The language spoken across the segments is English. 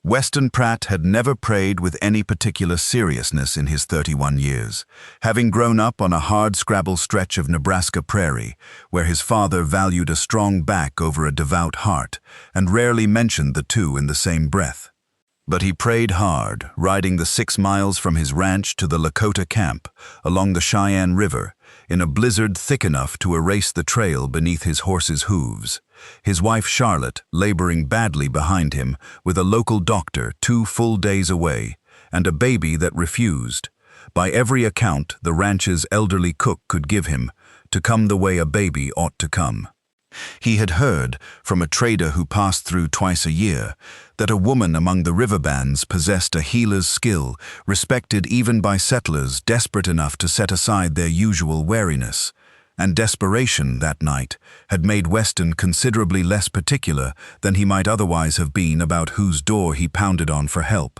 Weston Pratt had never prayed with any particular seriousness in his 31 years, having grown up on a hard-scrabble stretch of Nebraska prairie, where his father valued a strong back over a devout heart, and rarely mentioned the two in the same breath. But he prayed hard, riding the 6 miles from his ranch to the Lakota camp, along the Cheyenne River, in a blizzard thick enough to erase the trail beneath his horse's hooves. His wife Charlotte laboring badly behind him, with a local doctor 2 full days away, and a baby that refused, by every account the ranch's elderly cook could give him, to come the way a baby ought to come. He had heard, from a trader who passed through twice a year, that a woman among the riverbands possessed a healer's skill, respected even by settlers desperate enough to set aside their usual wariness. And desperation, that night, had made Weston considerably less particular than he might otherwise have been about whose door he pounded on for help.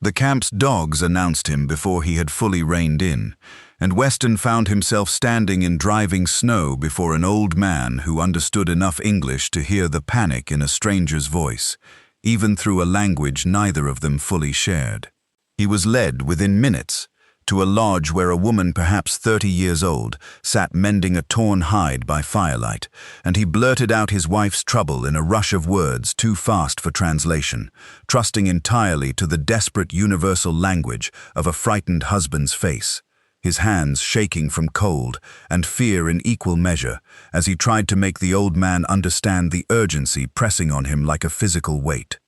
The camp's dogs announced him before he had fully reined in, and Weston found himself standing in driving snow before an old man who understood enough English to hear the panic in a stranger's voice, even through a language neither of them fully shared. He was led within minutes to a lodge where a woman perhaps 30 years old sat mending a torn hide by firelight, and he blurted out his wife's trouble in a rush of words too fast for translation, trusting entirely to the desperate universal language of a frightened husband's face, his hands shaking from cold and fear in equal measure as he tried to make the old man understand the urgency pressing on him like a physical weight.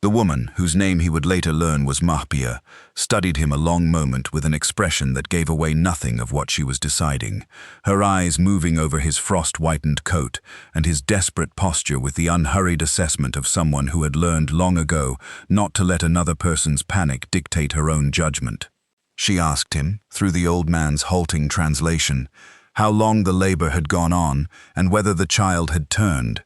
The woman, whose name he would later learn was Mahpia, studied him a long moment with an expression that gave away nothing of what she was deciding, her eyes moving over his frost-whitened coat and his desperate posture with the unhurried assessment of someone who had learned long ago not to let another person's panic dictate her own judgment. She asked him, through the old man's halting translation, how long the labor had gone on and whether the child had turned.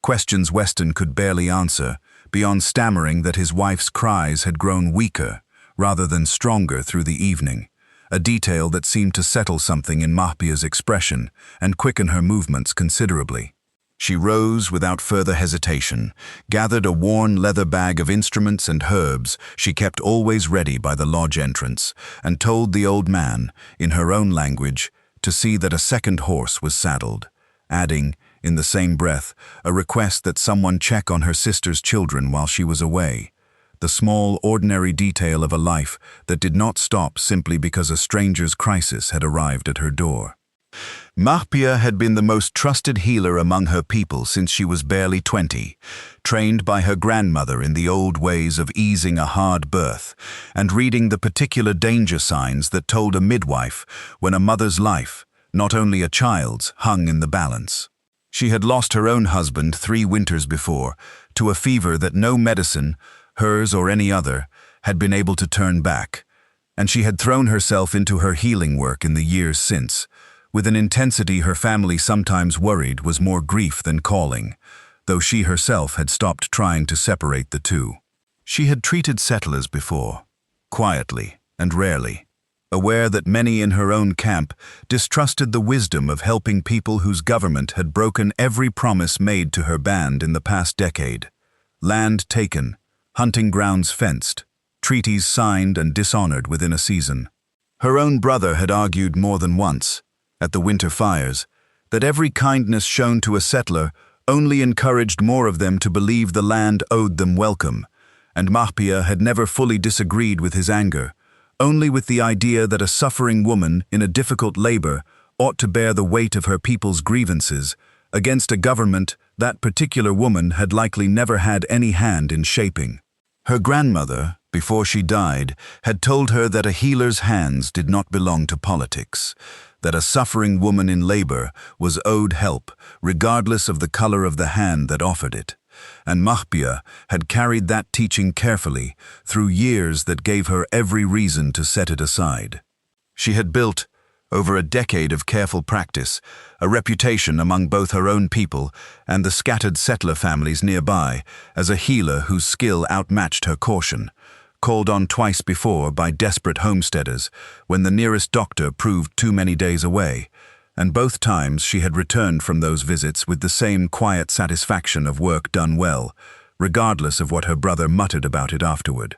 Questions Weston could barely answer, beyond stammering that his wife's cries had grown weaker rather than stronger through the evening, a detail that seemed to settle something in Mahpia's expression and quicken her movements considerably. She rose without further hesitation, gathered a worn leather bag of instruments and herbs she kept always ready by the lodge entrance, and told the old man, in her own language, to see that a second horse was saddled, adding, in the same breath, a request that someone check on her sister's children while she was away, the small, ordinary detail of a life that did not stop simply because a stranger's crisis had arrived at her door. Mahpia had been the most trusted healer among her people since she was barely 20, trained by her grandmother in the old ways of easing a hard birth and reading the particular danger signs that told a midwife when a mother's life, not only a child's, hung in the balance. She had lost her own husband 3 winters before to a fever that no medicine, hers or any other, had been able to turn back, and she had thrown herself into her healing work in the years since, with an intensity her family sometimes worried was more grief than calling, though she herself had stopped trying to separate the two. She had treated settlers before, quietly and rarely, aware that many in her own camp distrusted the wisdom of helping people whose government had broken every promise made to her band in the past decade. Land taken, hunting grounds fenced, treaties signed and dishonored within a season. Her own brother had argued more than once, at the winter fires, that every kindness shown to a settler only encouraged more of them to believe the land owed them welcome, and Mahpia had never fully disagreed with his anger, only with the idea that a suffering woman in a difficult labor ought to bear the weight of her people's grievances against a government that particular woman had likely never had any hand in shaping. Her grandmother, before she died, had told her that a healer's hands did not belong to politics, that a suffering woman in labor was owed help regardless of the color of the hand that offered it, and Mahpia had carried that teaching carefully through years that gave her every reason to set it aside. She had built, over a decade of careful practice, a reputation among both her own people and the scattered settler families nearby as a healer whose skill outmatched her caution, called on twice before by desperate homesteaders when the nearest doctor proved too many days away, and both times she had returned from those visits with the same quiet satisfaction of work done well, regardless of what her brother muttered about it afterward.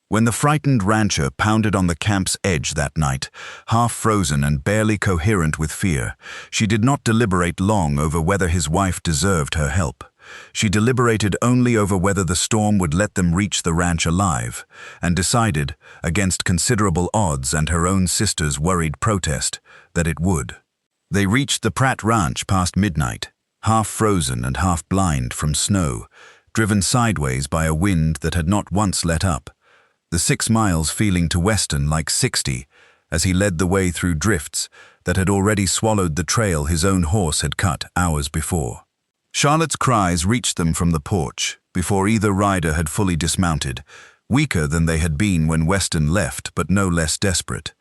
When the frightened rancher pounded on the camp's edge that night, half frozen and barely coherent with fear, she did not deliberate long over whether his wife deserved her help. She deliberated only over whether the storm would let them reach the ranch alive, and decided, against considerable odds and her own sister's worried protest, that it would. They reached the Pratt Ranch past midnight, half frozen and half blind from snow, driven sideways by a wind that had not once let up, the 6 miles feeling to Weston like 60 as he led the way through drifts that had already swallowed the trail his own horse had cut hours before. Charlotte's cries reached them from the porch before either rider had fully dismounted, weaker than they had been when Weston left but no less desperate,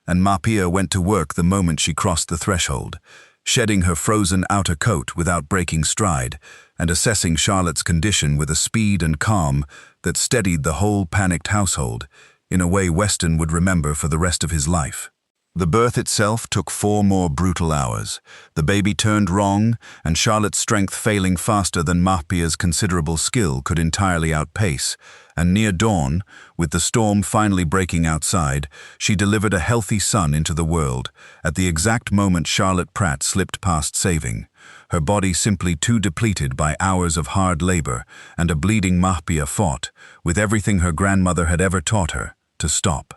and Mapia went to work the moment she crossed the threshold, shedding her frozen outer coat without breaking stride, and assessing Charlotte's condition with a speed and calm that steadied the whole panicked household, in a way Weston would remember for the rest of his life. The birth itself took 4 more brutal hours. The baby turned wrong, and Charlotte's strength failing faster than Mapia's considerable skill could entirely outpace, and near dawn, with the storm finally breaking outside, she delivered a healthy son into the world, at the exact moment Charlotte Pratt slipped past saving, her body simply too depleted by hours of hard labor, and a bleeding Mapia fought, with everything her grandmother had ever taught her, to stop.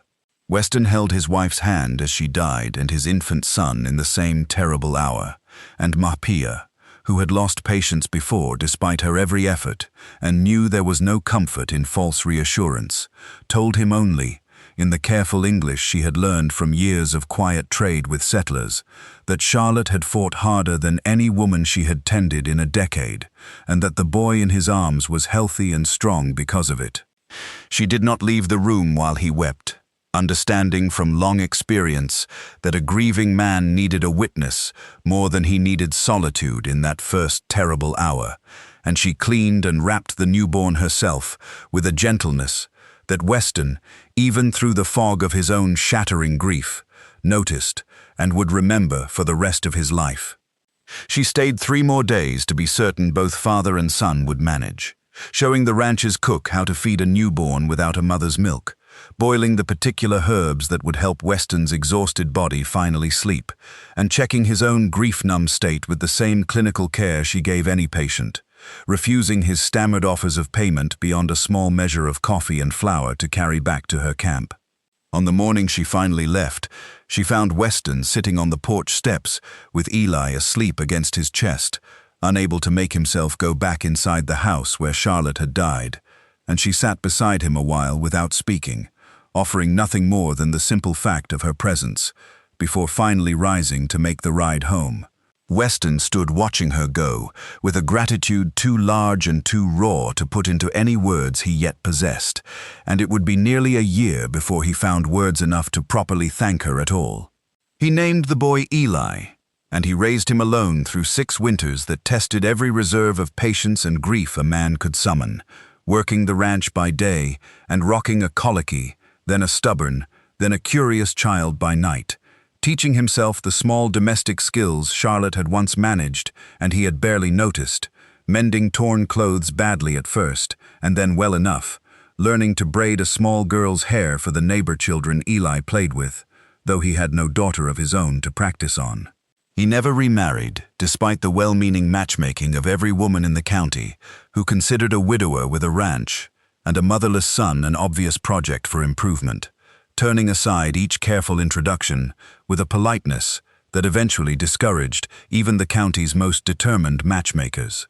Weston held his wife's hand as she died and his infant son in the same terrible hour, and Mapia, who had lost patience before despite her every effort and knew there was no comfort in false reassurance, told him only, in the careful English she had learned from years of quiet trade with settlers, that Charlotte had fought harder than any woman she had tended in a decade, and that the boy in his arms was healthy and strong because of it. She did not leave the room while he wept, understanding from long experience that a grieving man needed a witness more than he needed solitude in that first terrible hour, and she cleaned and wrapped the newborn herself with a gentleness that Weston, even through the fog of his own shattering grief, noticed and would remember for the rest of his life. She stayed 3 more days to be certain both father and son would manage, showing the ranch's cook how to feed a newborn without a mother's milk, boiling the particular herbs that would help Weston's exhausted body finally sleep, and checking his own grief-numb state with the same clinical care she gave any patient, refusing his stammered offers of payment beyond a small measure of coffee and flour to carry back to her camp. On the morning she finally left, she found Weston sitting on the porch steps with Eli asleep against his chest, unable to make himself go back inside the house where Charlotte had died, and she sat beside him a while without speaking, offering nothing more than the simple fact of her presence, before finally rising to make the ride home. Weston stood watching her go, with a gratitude too large and too raw to put into any words he yet possessed, and it would be nearly a year before he found words enough to properly thank her at all. He named the boy Eli, and he raised him alone through 6 winters that tested every reserve of patience and grief a man could summon, working the ranch by day and rocking a colicky, then a stubborn, then a curious child by night, teaching himself the small domestic skills Charlotte had once managed and he had barely noticed, mending torn clothes badly at first, and then well enough, learning to braid a small girl's hair for the neighbor children Eli played with, though he had no daughter of his own to practice on. He never remarried, despite the well-meaning matchmaking of every woman in the county, who considered a widower with a ranch and a motherless son an obvious project for improvement, turning aside each careful introduction with a politeness that eventually discouraged even the county's most determined matchmakers.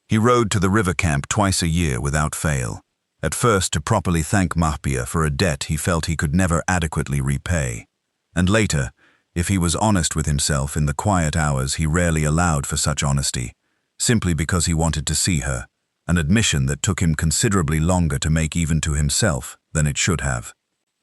He rode to the river camp twice a year without fail, at first to properly thank Mapia for a debt he felt he could never adequately repay, and later, if he was honest with himself in the quiet hours he rarely allowed for such honesty, simply because he wanted to see her, an admission that took him considerably longer to make even to himself than it should have.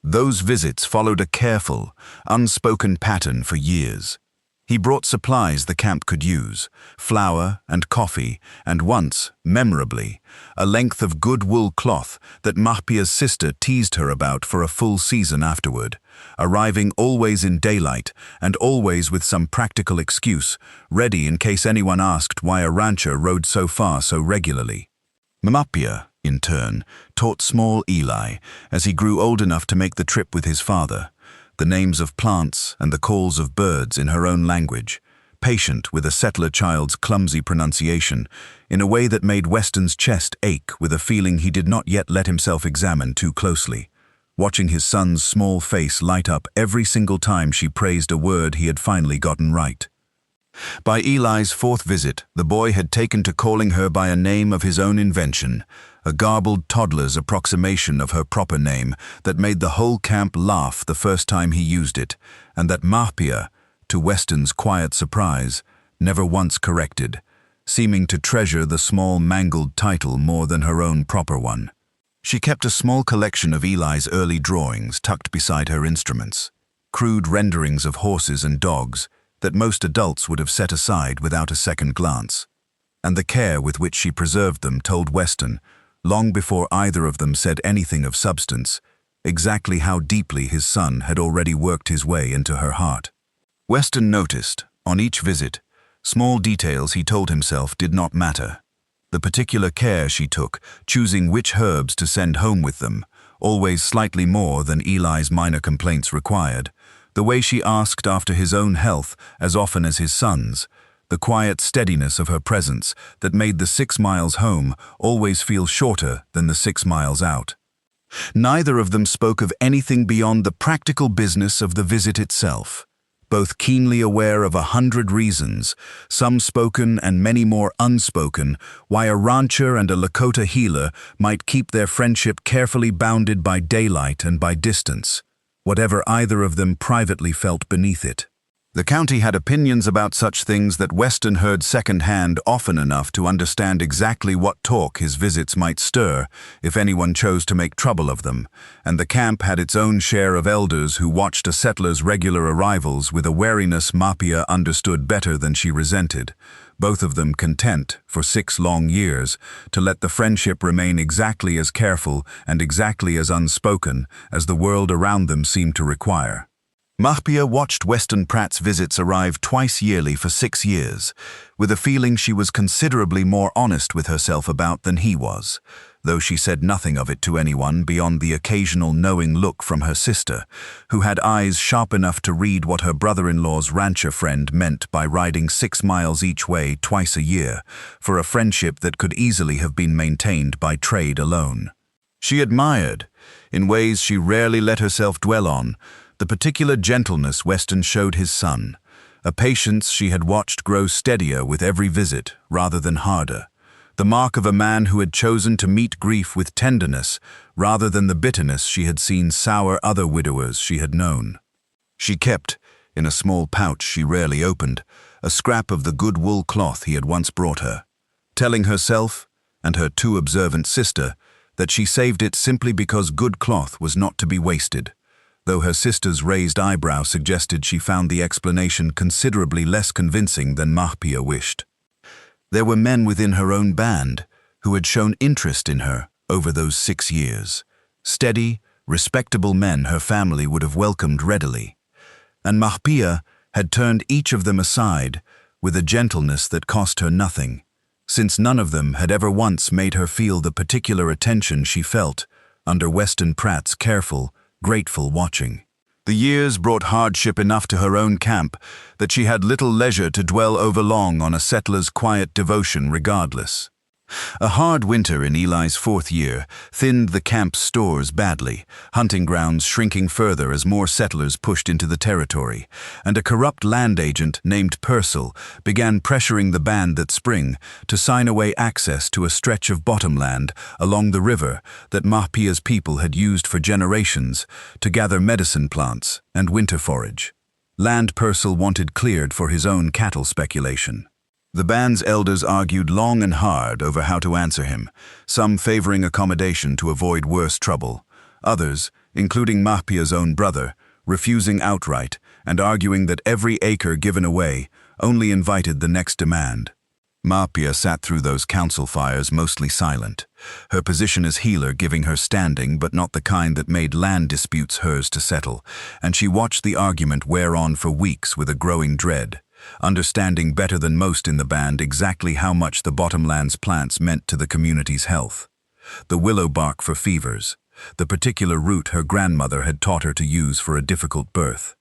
Those visits followed a careful, unspoken pattern for years. He brought supplies the camp could use, flour and coffee, and once, memorably, a length of good wool cloth that Mapia's sister teased her about for a full season afterward, arriving always in daylight and always with some practical excuse, ready in case anyone asked why a rancher rode so far so regularly. Mapia, in turn, taught small Eli, as he grew old enough to make the trip with his father, the names of plants and the calls of birds in her own language, patient with a settler child's clumsy pronunciation, in a way that made Weston's chest ache with a feeling he did not yet let himself examine too closely, watching his son's small face light up every single time she praised a word he had finally gotten right. By Eli's fourth visit, the boy had taken to calling her by a name of his own invention, a garbled toddler's approximation of her proper name that made the whole camp laugh the first time he used it, and that Mahpia, to Weston's quiet surprise, never once corrected, seeming to treasure the small mangled title more than her own proper one. She kept a small collection of Eli's early drawings tucked beside her instruments, crude renderings of horses and dogs that most adults would have set aside without a second glance, and the care with which she preserved them told Weston, long before either of them said anything of substance, exactly how deeply his son had already worked his way into her heart. Weston noticed, on each visit, small details he told himself did not matter. The particular care she took, choosing which herbs to send home with them, always slightly more than Eli's minor complaints required, the way she asked after his own health as often as his son's, the quiet steadiness of her presence that made the 6 miles home always feel shorter than the 6 miles out. Neither of them spoke of anything beyond the practical business of the visit itself, both keenly aware of 100 reasons, some spoken and many more unspoken, why a rancher and a Lakota healer might keep their friendship carefully bounded by daylight and by distance, whatever either of them privately felt beneath it. The county had opinions about such things that Weston heard secondhand often enough to understand exactly what talk his visits might stir if anyone chose to make trouble of them, and the camp had its own share of elders who watched a settler's regular arrivals with a wariness Mahpia understood better than she resented, both of them content, for 6 long years, to let the friendship remain exactly as careful and exactly as unspoken as the world around them seemed to require. Mahpia watched Weston Pratt's visits arrive twice yearly for 6 years, with a feeling she was considerably more honest with herself about than he was, though she said nothing of it to anyone beyond the occasional knowing look from her sister, who had eyes sharp enough to read what her brother-in-law's rancher friend meant by riding 6 miles each way twice a year, for a friendship that could easily have been maintained by trade alone. She admired, in ways she rarely let herself dwell on, the particular gentleness Weston showed his son, a patience she had watched grow steadier with every visit rather than harder, the mark of a man who had chosen to meet grief with tenderness rather than the bitterness she had seen sour other widowers she had known. She kept, in a small pouch she rarely opened, a scrap of the good wool cloth he had once brought her, telling herself, and her too observant sister, that she saved it simply because good cloth was not to be wasted, though her sister's raised eyebrow suggested she found the explanation considerably less convincing than Mahpia wished. There were men within her own band who had shown interest in her over those 6 years, steady, respectable men her family would have welcomed readily, and Mahpia had turned each of them aside with a gentleness that cost her nothing, since none of them had ever once made her feel the particular attention she felt under Weston Pratt's careful, grateful watching. The years brought hardship enough to her own camp that she had little leisure to dwell overlong on a settler's quiet devotion regardless. A hard winter in Eli's 4th year thinned the camp's stores badly, hunting grounds shrinking further as more settlers pushed into the territory, and a corrupt land agent named Purcell began pressuring the band that spring to sign away access to a stretch of bottomland along the river that Mahpia's people had used for generations to gather medicine plants and winter forage. Land Purcell wanted cleared for his own cattle speculation. The band's elders argued long and hard over how to answer him, some favoring accommodation to avoid worse trouble, others, including Mahpia's own brother, refusing outright and arguing that every acre given away only invited the next demand. Mahpia sat through those council fires mostly silent, her position as healer giving her standing but not the kind that made land disputes hers to settle, and she watched the argument wear on for weeks with a growing dread, understanding better than most in the band exactly how much the bottomlands plants meant to the community's health. the willow bark for fevers, the particular root her grandmother had taught her to use for a difficult birth.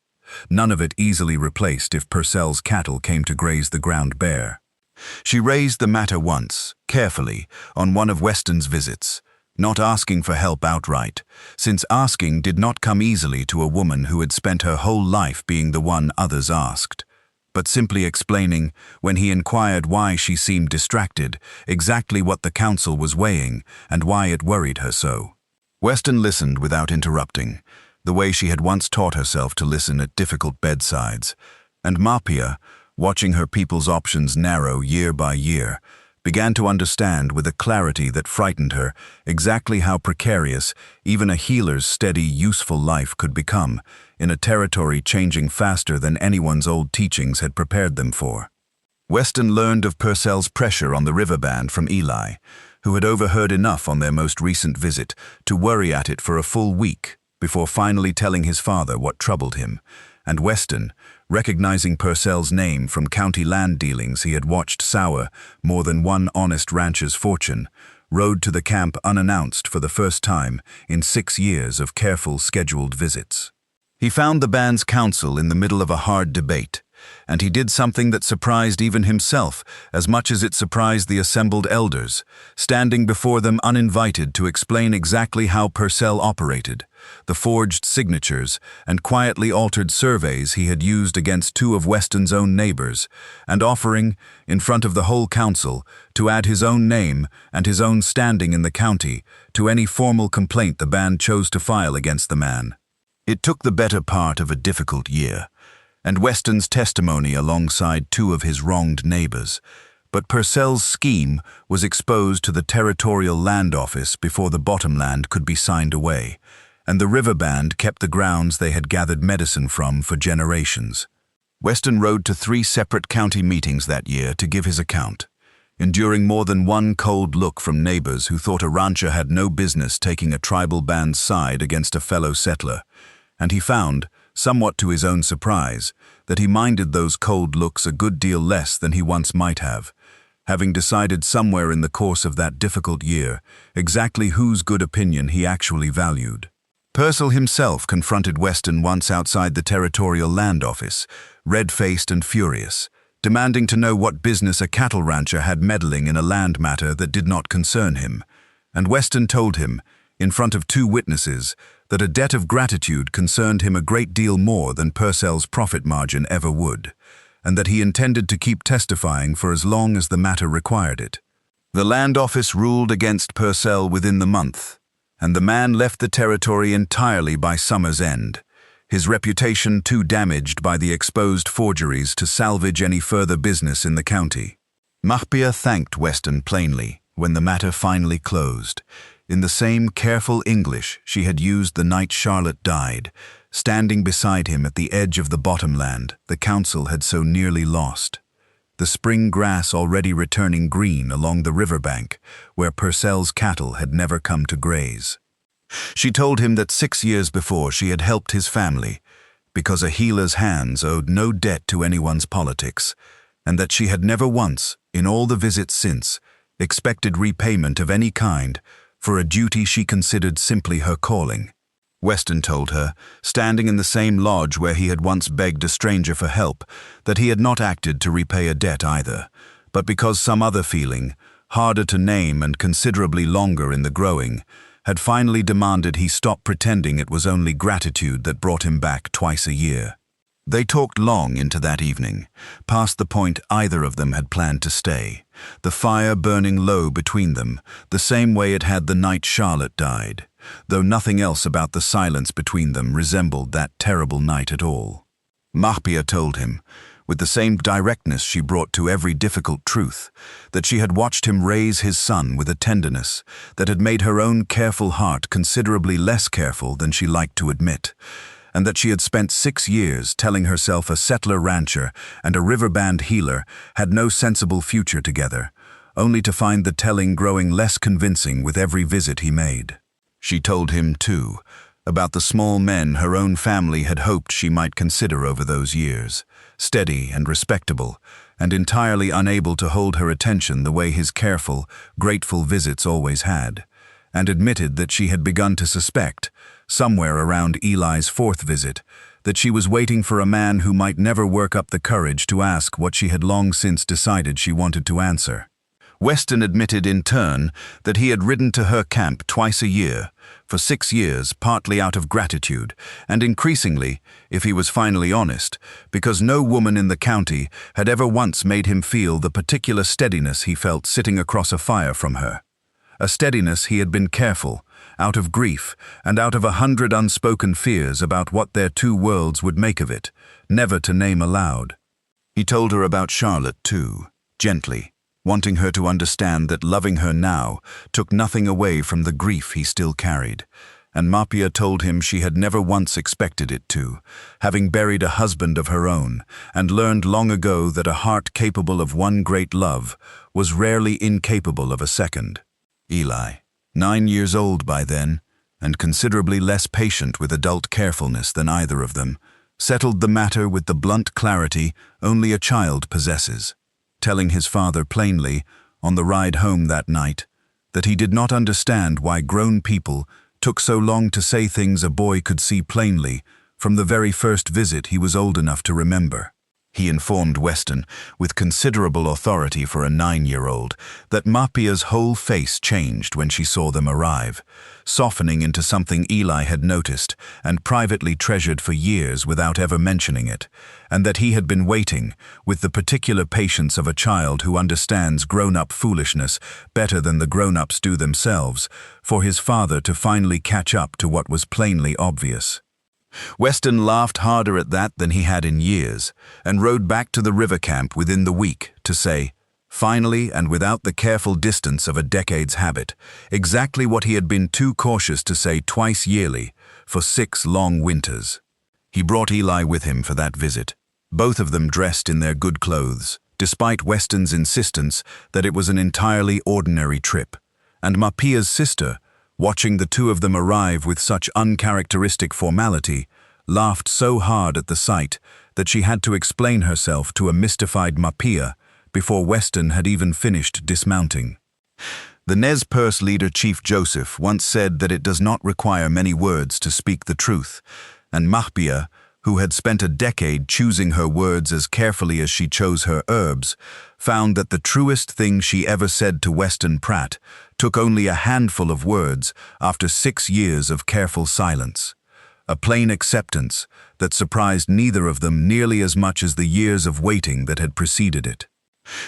None of it easily replaced if Purcell's cattle came to graze the ground bare. She raised the matter once, carefully, on one of Weston's visits, not asking for help outright, since asking did not come easily to a woman who had spent her whole life being the one others asked, but simply explaining, when he inquired why she seemed distracted, exactly what the council was weighing and why it worried her so. Weston listened without interrupting, the way she had once taught herself to listen at difficult bedsides, and Mapia, watching her people's options narrow year by year, began to understand with a clarity that frightened her exactly how precarious even a healer's steady, useful life could become in a territory changing faster than anyone's old teachings had prepared them for. Weston learned of Purcell's pressure on the river band from Eli, who had overheard enough on their most recent visit to worry at it for a full week before finally telling his father what troubled him, and Weston, recognizing Purcell's name from county land dealings he had watched sour more than one honest rancher's fortune, rode to the camp unannounced for the first time in 6 years of careful, scheduled visits. He found the band's council in the middle of a hard debate, and he did something that surprised even himself as much as it surprised the assembled elders, standing before them uninvited to explain exactly how Purcell operated, the forged signatures and quietly altered surveys he had used against 2 of Weston's own neighbors, and offering, in front of the whole council, to add his own name and his own standing in the county to any formal complaint the band chose to file against the man. It took the better part of a difficult year, and Weston's testimony alongside 2 of his wronged neighbors, but Purcell's scheme was exposed to the Territorial Land Office before the bottomland could be signed away, and the river band kept the grounds they had gathered medicine from for generations. Weston rode to 3 separate county meetings that year to give his account, enduring more than one cold look from neighbors who thought a rancher had no business taking a tribal band's side against a fellow settler, and he found, somewhat to his own surprise, that he minded those cold looks a good deal less than he once might have, having decided somewhere in the course of that difficult year exactly whose good opinion he actually valued. Purcell himself confronted Weston once outside the Territorial Land Office, red-faced and furious, demanding to know what business a cattle rancher had meddling in a land matter that did not concern him, and Weston told him, in front of 2 witnesses, that a debt of gratitude concerned him a great deal more than Purcell's profit margin ever would, and that he intended to keep testifying for as long as the matter required it. The land office ruled against Purcell within the month, and the man left the territory entirely by summer's end, his reputation too damaged by the exposed forgeries to salvage any further business in the county. Mapia thanked Weston plainly when the matter finally closed, in the same careful English she had used the night Charlotte died, standing beside him at the edge of the bottomland the council had so nearly lost, the spring grass already returning green along the riverbank where Purcell's cattle had never come to graze. She told him that 6 years before she had helped his family, because a healer's hands owed no debt to anyone's politics, and that she had never once, in all the visits since, expected repayment of any kind for a duty she considered simply her calling. Weston told her, standing in the same lodge where he had once begged a stranger for help, that he had not acted to repay a debt either, but because some other feeling, harder to name and considerably longer in the growing, had finally demanded he stop pretending it was only gratitude that brought him back twice a year. They talked long into that evening, past the point either of them had planned to stay, the fire burning low between them, the same way it had the night Charlotte died, though nothing else about the silence between them resembled that terrible night at all. Mapia told him, with the same directness she brought to every difficult truth, that she had watched him raise his son with a tenderness that had made her own careful heart considerably less careful than she liked to admit, and that she had spent 6 years telling herself a settler rancher and a riverband healer had no sensible future together, only to find the telling growing less convincing with every visit he made. She told him, too, about the small men her own family had hoped she might consider over those years, steady and respectable, and entirely unable to hold her attention the way his careful, grateful visits always had, and admitted that she had begun to suspect, somewhere around Eli's fourth visit, that she was waiting for a man who might never work up the courage to ask what she had long since decided she wanted to answer. Weston admitted in turn that he had ridden to her camp twice a year, for 6 years, partly out of gratitude, and increasingly, if he was finally honest, because no woman in the county had ever once made him feel the particular steadiness he felt sitting across a fire from her. A steadiness he had been careful, out of grief and out of 100 unspoken fears about what their two worlds would make of it, never to name aloud. He told her about Charlotte too, gently, wanting her to understand that loving her now took nothing away from the grief he still carried, and Mapia told him she had never once expected it to, having buried a husband of her own, and learned long ago that a heart capable of one great love was rarely incapable of a second. Eli, 9 years old by then, and considerably less patient with adult carefulness than either of them, settled the matter with the blunt clarity only a child possesses, telling his father plainly, on the ride home that night, that he did not understand why grown people took so long to say things a boy could see plainly from the very first visit he was old enough to remember. He informed Weston, with considerable authority for a 9-year-old, that Mapia's whole face changed when she saw them arrive, softening into something Eli had noticed and privately treasured for years without ever mentioning it, and that he had been waiting, with the particular patience of a child who understands grown-up foolishness better than the grown-ups do themselves, for his father to finally catch up to what was plainly obvious. Weston laughed harder at that than he had in years, and rode back to the river camp within the week to say, finally and without the careful distance of a decade's habit, exactly what he had been too cautious to say twice yearly for 6 long winters. He brought Eli with him for that visit, both of them dressed in their good clothes, despite Weston's insistence that it was an entirely ordinary trip, and Mapia's sister, watching the two of them arrive with such uncharacteristic formality, laughed so hard at the sight that she had to explain herself to a mystified Mapia before Weston had even finished dismounting. The Nez Perce leader Chief Joseph once said that it does not require many words to speak the truth, and Mapia, who had spent a decade choosing her words as carefully as she chose her herbs, found that the truest thing she ever said to Weston Pratt took only a handful of words after 6 years of careful silence, a plain acceptance that surprised neither of them nearly as much as the years of waiting that had preceded it.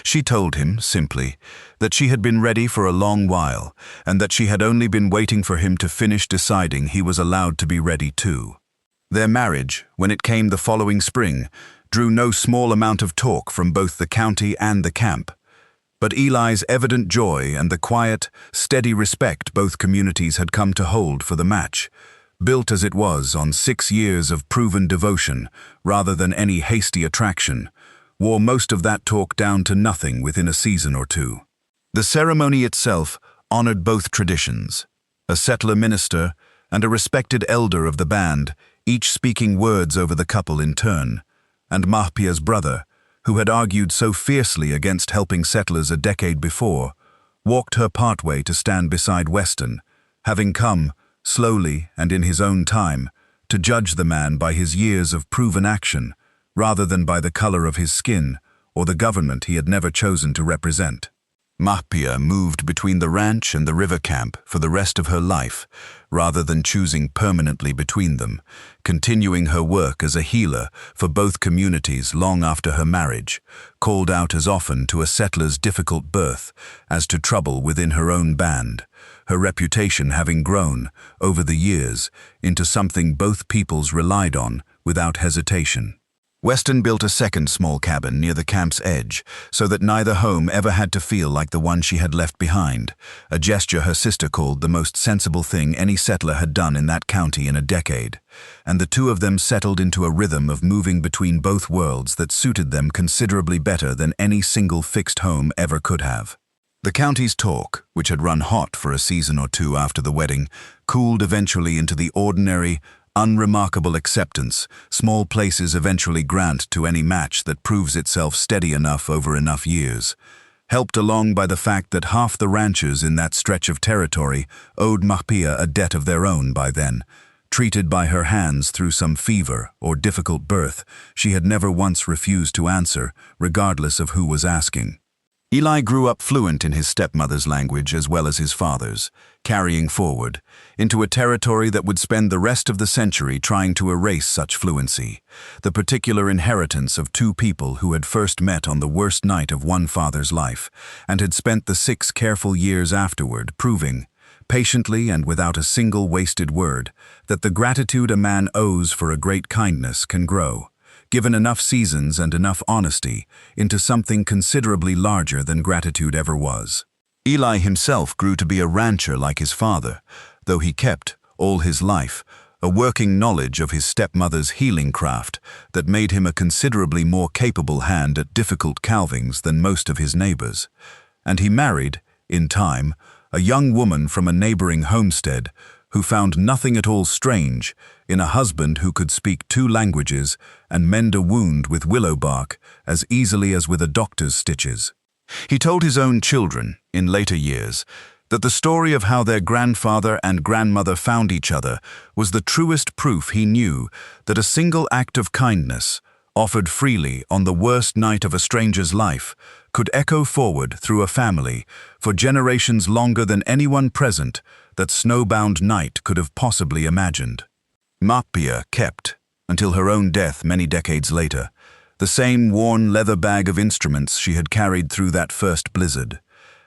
She told him, simply, that she had been ready for a long while, and that she had only been waiting for him to finish deciding he was allowed to be ready too. Their marriage, when it came the following spring, drew no small amount of talk from both the county and the camp. But Eli's evident joy and the quiet, steady respect both communities had come to hold for the match, built as it was on 6 years of proven devotion rather than any hasty attraction, wore most of that talk down to nothing within a season or two. The ceremony itself honored both traditions, a settler minister and a respected elder of the band, each speaking words over the couple in turn, and Mapia's brother, who had argued so fiercely against helping settlers a decade before, walked her partway to stand beside Weston, having come, slowly and in his own time, to judge the man by his years of proven action, rather than by the color of his skin or the government he had never chosen to represent. Mapia moved between the ranch and the river camp for the rest of her life, rather than choosing permanently between them, continuing her work as a healer for both communities long after her marriage, called out as often to a settler's difficult birth as to trouble within her own band, her reputation having grown, over the years, into something both peoples relied on without hesitation. Weston built a second small cabin near the camp's edge, so that neither home ever had to feel like the one she had left behind, a gesture her sister called the most sensible thing any settler had done in that county in a decade, and the two of them settled into a rhythm of moving between both worlds that suited them considerably better than any single fixed home ever could have. The county's talk, which had run hot for a season or two after the wedding, cooled eventually into the ordinary, unremarkable acceptance small places eventually grant to any match that proves itself steady enough over enough years. helped along by the fact that half the ranchers in that stretch of territory owed Mahpia a debt of their own by then. Treated by her hands through some fever or difficult birth, she had never once refused to answer, regardless of who was asking. Eli grew up fluent in his stepmother's language as well as his father's, carrying forward into a territory that would spend the rest of the century trying to erase such fluency, the particular inheritance of two people who had first met on the worst night of one father's life, and had spent the 6 careful years afterward proving, patiently and without a single wasted word, that the gratitude a man owes for a great kindness can grow, given enough seasons and enough honesty, into something considerably larger than gratitude ever was. Eli himself grew to be a rancher like his father, though he kept, all his life, a working knowledge of his stepmother's healing craft that made him a considerably more capable hand at difficult calvings than most of his neighbors. And he married, in time, a young woman from a neighboring homestead who found nothing at all strange in a husband who could speak 2 languages and mend a wound with willow bark as easily as with a doctor's stitches. He told his own children, in later years, that the story of how their grandfather and grandmother found each other was the truest proof he knew that a single act of kindness, offered freely on the worst night of a stranger's life, could echo forward through a family for generations longer than anyone present that snowbound night could have possibly imagined. Mahpia kept, until her own death many decades later, the same worn leather bag of instruments she had carried through that first blizzard,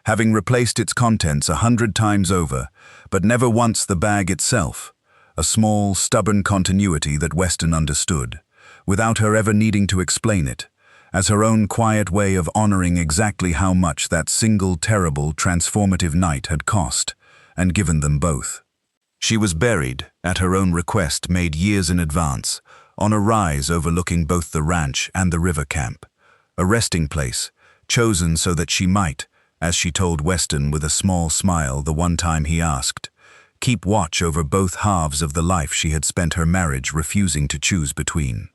having replaced its contents 100 times over, but never once the bag itself, a small, stubborn continuity that Weston understood, without her ever needing to explain it, as her own quiet way of honoring exactly how much that single terrible, transformative night had cost, and given them both. She was buried, at her own request made years in advance, on a rise overlooking both the ranch and the river camp, a resting place, chosen so that she might, as she told Weston with a small smile the one time he asked, keep watch over both halves of the life she had spent her marriage refusing to choose between.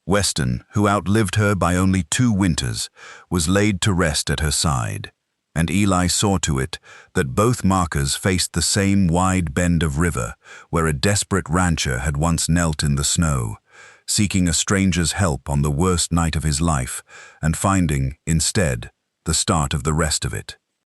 Weston, who outlived her by only 2 winters, was laid to rest at her side, and Eli saw to it that both markers faced the same wide bend of river where a desperate rancher had once knelt in the snow, seeking a stranger's help on the worst night of his life and finding, instead, the start of the rest of it.